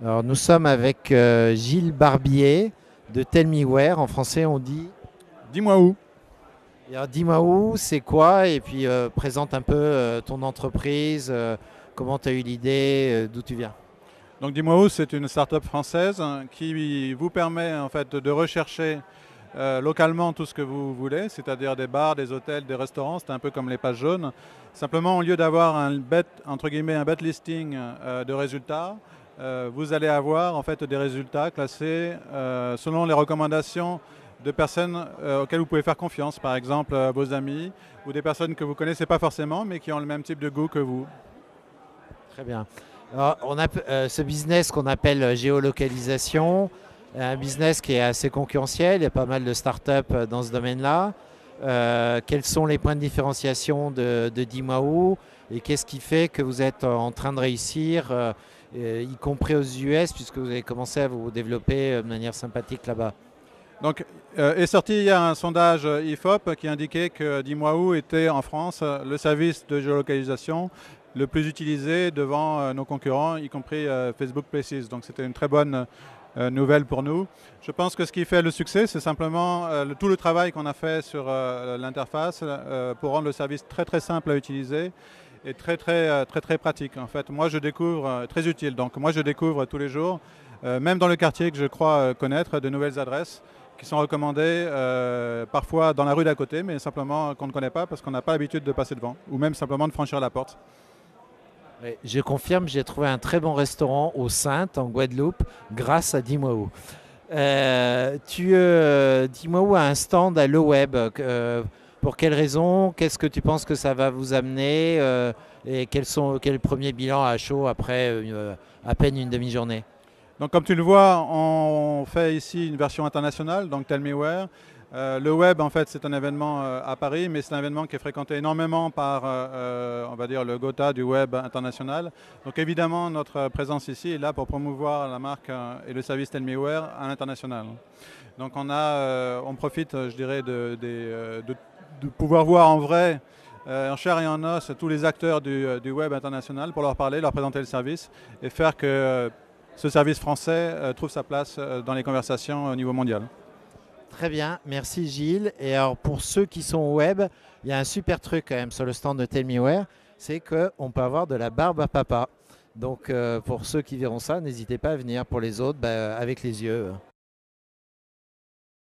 Alors, nous sommes avec Gilles Barbier de Tellmeware. En français, on dit. Dis-moi où. Et alors, dis-moi où, c'est quoi, et puis présente un peu ton entreprise, comment tu as eu l'idée, d'où tu viens. Donc Dis-moi où, c'est une start-up française qui vous permet en fait de rechercher localement tout ce que vous voulez, c'est-à-dire des bars, des hôtels, des restaurants. C'est un peu comme les pages jaunes. Simplement, au lieu d'avoir entre guillemets, un bet listing de résultats, vous allez avoir en fait des résultats classés selon les recommandations de personnes auxquelles vous pouvez faire confiance, par exemple vos amis ou des personnes que vous ne connaissez pas forcément mais qui ont le même type de goût que vous. Très bien. Alors, on a ce business qu'on appelle géolocalisation, un business qui est assez concurrentiel. Il y a pas mal de startups dans ce domaine-là. Quels sont les points de différenciation de Dis-moi où, et qu'est-ce qui fait que vous êtes en train de réussir, y compris aux US, puisque vous avez commencé à vous développer de manière sympathique là-bas. Donc, est sorti il y a un sondage IFOP qui indiquait que Dis-moi où était en France le service de géolocalisation le plus utilisé devant nos concurrents, y compris Facebook Places. Donc c'était une très bonne nouvelle pour nous. Je pense que ce qui fait le succès, c'est simplement tout le travail qu'on a fait sur l'interface pour rendre le service très très simple à utiliser et très pratique. En fait, moi je découvre, très utile. Donc moi je découvre tous les jours, même dans le quartier que je crois connaître, de nouvelles adresses qui sont recommandées parfois dans la rue d'à côté, mais simplement qu'on ne connaît pas parce qu'on n'a pas l'habitude de passer devant, ou même simplement de franchir la porte. Oui, je confirme, j'ai trouvé un très bon restaurant au Saintes, en Guadeloupe, grâce à Dis-moi où. Dis-moi où a un stand à l'eWeb. Pour quelles raisons? Qu'est-ce que tu penses que ça va vous amener, et quel est le premier bilan à chaud après à peine une demi-journée? Donc comme tu le vois, on fait ici une version internationale, donc Tell Me Where. Le web, en fait, c'est un événement à Paris, mais c'est un événement qui est fréquenté énormément par, on va dire, le Gotha du web international. Donc évidemment, notre présence ici est là pour promouvoir la marque et le service Tell Me Where à l'international. Donc on profite, je dirais, de pouvoir voir en vrai, en chair et en os, tous les acteurs du web international pour leur parler, leur présenter le service et faire que ce service français trouve sa place dans les conversations au niveau mondial. Très bien, merci Gilles. Et alors pour ceux qui sont au web, il y a un super truc quand même sur le stand de Tellmeware, c'est qu'on peut avoir de la barbe à papa. Donc pour ceux qui verront ça, n'hésitez pas à venir. Pour les autres, bah, avec les yeux.